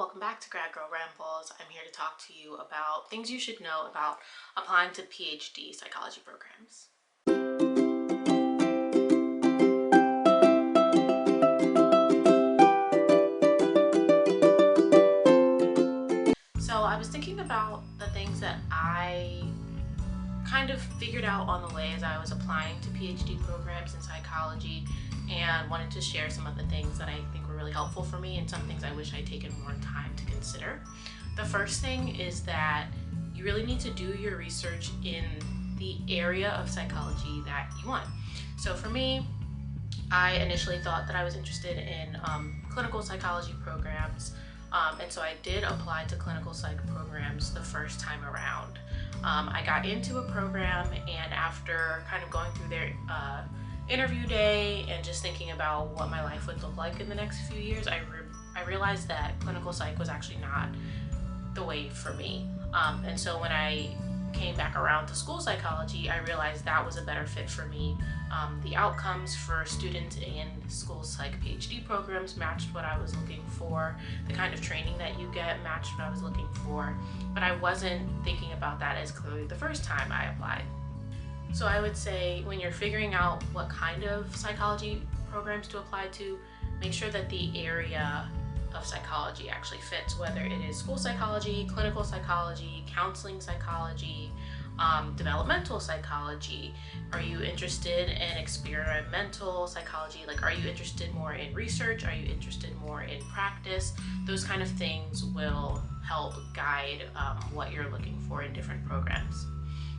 welcome back to GradGirlRambles. I'm here to talk to you about things you should know about applying to PhD psychology programs. So I was thinking about the things that I kind of figured out on the way as I was applying to PhD programs in psychology, and wanted to share some of the things that I think were really helpful for me and some things I wish I'd taken more time to consider. The first thing is that you really need to do your research in the area of psychology that you want. So for me, I initially thought that I was interested in clinical psychology programs, and so I did apply to clinical psych programs the first time around. I got into a program, and after kind of going through their interview day and just thinking about what my life would look like in the next few years, I realized that clinical psych was actually not the way for me. And so when I came back around to school psychology, I realized that was a better fit for me. The outcomes for students in school psych PhD programs matched what I was looking for. The kind of training that you get matched what I was looking for, but I wasn't thinking about that as clearly the first time I applied. So I would say when you're figuring out what kind of psychology programs to apply to, make sure that the area of psychology actually fits, whether it is school psychology, clinical psychology, counseling psychology, developmental psychology. Are you interested in experimental psychology? Like, are you interested more in research? Are you interested more in practice? Those kind of things will help guide what you're looking for in different programs.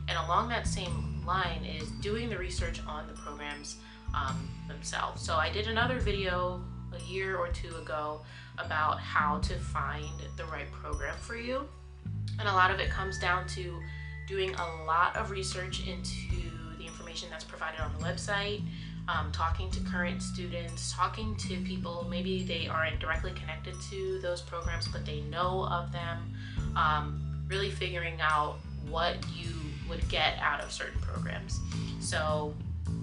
And along that same line is doing the research on the programs themselves. So I did another video a year or two ago about how to find the right program for you. And a lot of it comes down to doing a lot of research into the information that's provided on the website, talking to current students, talking to people, maybe they aren't directly connected to those programs, but they know of them, really figuring out what you would get out of certain programs. So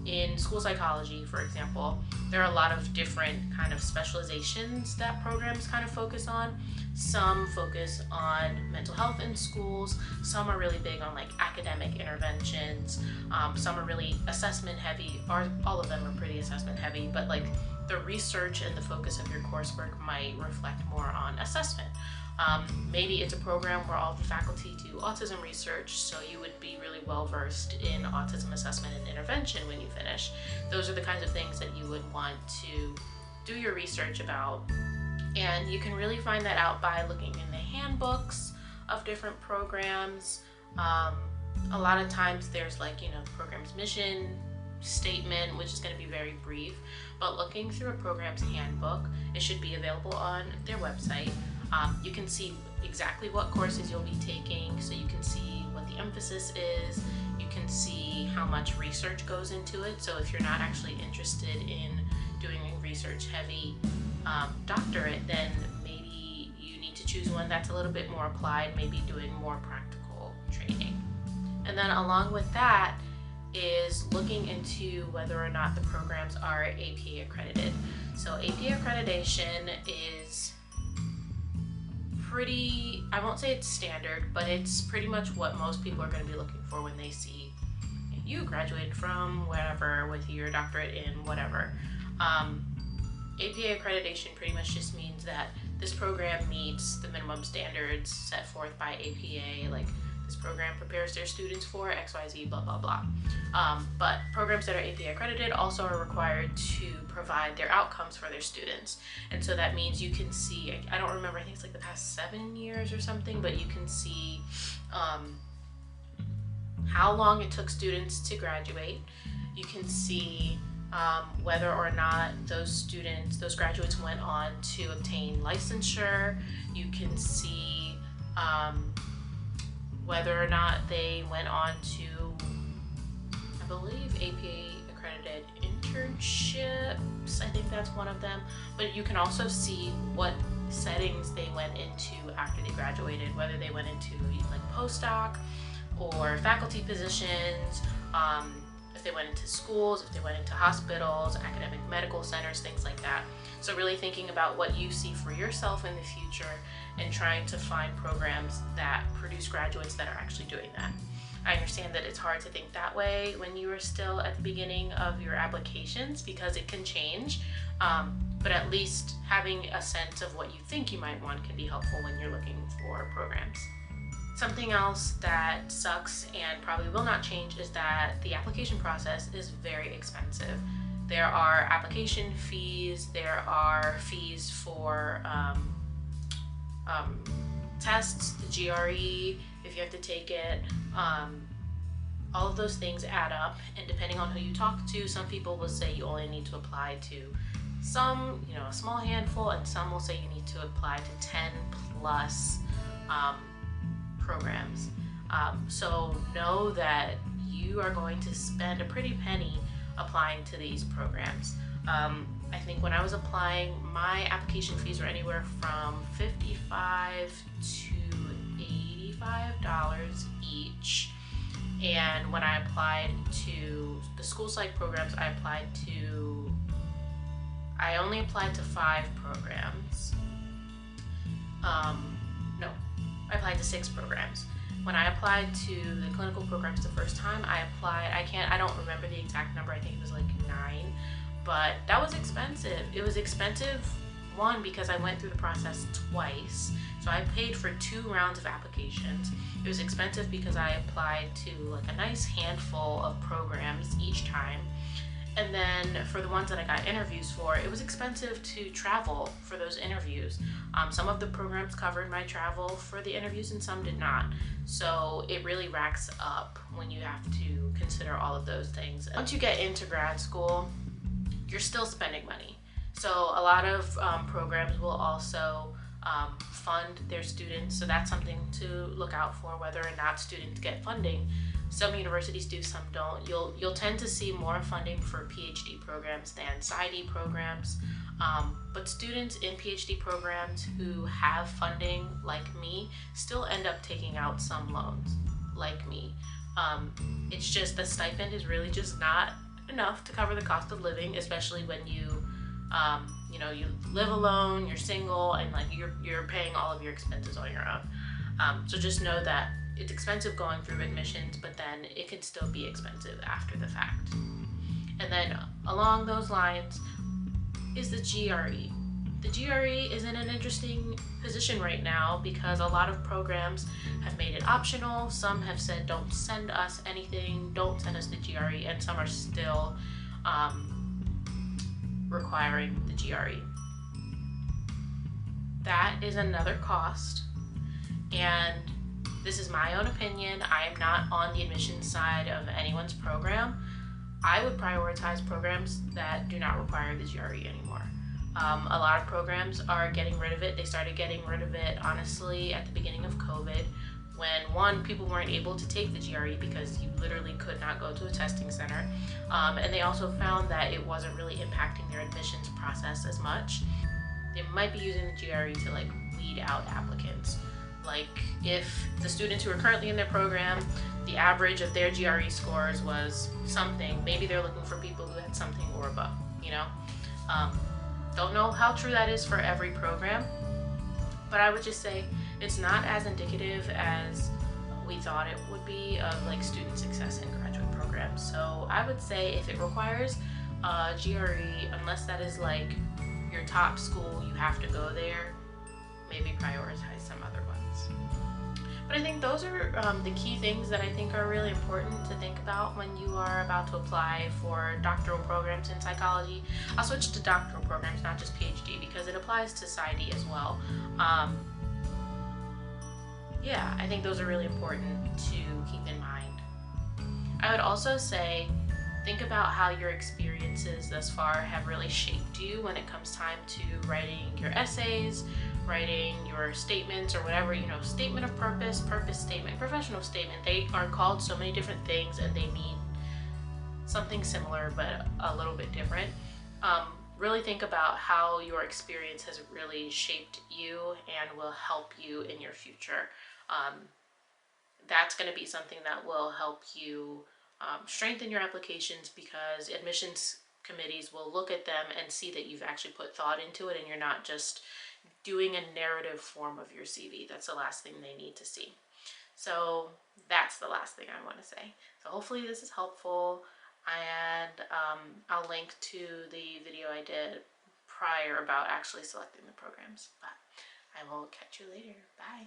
in school psychology, for example, there are a lot of different kind of specializations that programs kind of focus on. Some focus on mental health in schools, some are really big on like academic interventions, some are really assessment heavy, or all of them are pretty assessment heavy, but like the research and the focus of your coursework might reflect more on assessment. Maybe it's a program where all the faculty do autism research, so you would be really well versed in autism assessment and intervention when you finish. Those are the kinds of things that you would want to do your research about. And you can really find that out by looking in the handbooks of different programs. A lot of times there's like, the program's mission statement, which is going to be very brief, but looking through a program's handbook, it should be available on their website. You can see exactly what courses you'll be taking, so you can see what the emphasis is, you can see how much research goes into it. So if you're not actually interested in doing a research heavy doctorate, then maybe you need to choose one that's a little bit more applied, maybe doing more practical training. And then along with that is looking into whether or not the programs are APA accredited. So APA accreditation is pretty, I won't say it's standard, but it's pretty much what most people are going to be looking for when they see you graduated from whatever with your doctorate in whatever. APA accreditation pretty much just means that this program meets the minimum standards set forth by APA, like this program prepares their students for XYZ, blah, blah, blah. But programs that are APA accredited also are required to provide their outcomes for their students. And so that means you can see, I don't remember, I think it's like the past 7 years or something, but you can see how long it took students to graduate. You can see whether or not those graduates went on to obtain licensure. You can see whether or not they went on to, I believe, APA accredited internships. I think that's one of them. But you can also see what settings they went into after they graduated, whether they went into like postdoc or faculty positions, if they went into schools, if they went into hospitals, academic medical centers, things like that. So really thinking about what you see for yourself in the future and trying to find programs that produce graduates that are actually doing that. I understand that it's hard to think that way when you are still at the beginning of your applications because it can change, but at least having a sense of what you think you might want can be helpful when you're looking for programs. Something else that sucks and probably will not change is that the application process is very expensive. There are application fees, there are fees for tests, the GRE, if you have to take it. All of those things add up, and depending on who you talk to, some people will say you only need to apply to some, a small handful, and some will say you need to apply to 10 plus programs. So know that you are going to spend a pretty penny applying to these programs. I think when I was applying, my application fees were anywhere from $55 to $85 each. And when I applied to the school psych programs, I only applied to 5 programs. No, I applied to 6 programs. When I applied to the clinical programs the first time, I don't remember the exact number, I think it was like 9, but that was expensive. It was expensive, one, because I went through the process twice. So I paid for 2 rounds of applications. It was expensive because I applied to like a nice handful of programs each time. And then for the ones that I got interviews for, it was expensive to travel for those interviews. Some of the programs covered my travel for the interviews and some did not. So it really racks up when you have to consider all of those things. Once you get into grad school, you're still spending money. So a lot of programs will also fund their students. So that's something to look out for, whether or not students get funding. Some universities do, some don't. You'll tend to see more funding for PhD programs than PsyD programs. But students in PhD programs who have funding, like me, still end up taking out some loans, like me. It's just the stipend is really just not enough to cover the cost of living, especially when you live alone, you're single, and like you're paying all of your expenses on your own. So just know that it's expensive going through admissions, but then it can still be expensive after the fact. And then along those lines is the GRE. The GRE is in an interesting position right now because a lot of programs have made it optional. Some have said don't send us anything, don't send us the GRE, and some are still requiring the GRE. That is another cost, and this is my own opinion. I am not on the admissions side of anyone's program. I would prioritize programs that do not require the GRE anymore. A lot of programs are getting rid of it. They started getting rid of it, honestly, at the beginning of COVID, when, one, people weren't able to take the GRE because you literally could not go to a testing center. And they also found that it wasn't really impacting their admissions process as much. They might be using the GRE to like weed out applicants. Like if the students who are currently in their program, the average of their GRE scores was something, maybe they're looking for people who had something or above, Don't know how true that is for every program, but I would just say it's not as indicative as we thought it would be of like student success in graduate programs. So I would say if it requires GRE, unless that is like your top school, you have to go there, maybe prioritize some other ones. But I think those are the key things that I think are really important to think about when you are about to apply for doctoral programs in psychology. I'll switch to doctoral programs, not just PhD, because it applies to PsyD as well. Yeah, I think those are really important to keep in mind. I would also say, think about how your experiences thus far have really shaped you when it comes time to writing your essays, writing your statements, or whatever, statement of purpose, purpose statement, professional statement. They are called so many different things and they mean something similar but a little bit different. Really think about how your experience has really shaped you and will help you in your future. That's going to be something that will help you strengthen your applications, because admissions committees will look at them and see that you've actually put thought into it and you're not just doing a narrative form of your CV. That's the last thing they need to see. So that's the last thing I want to say. So hopefully this is helpful, and I'll link to the video I did prior about actually selecting the programs. But I will catch you later. Bye.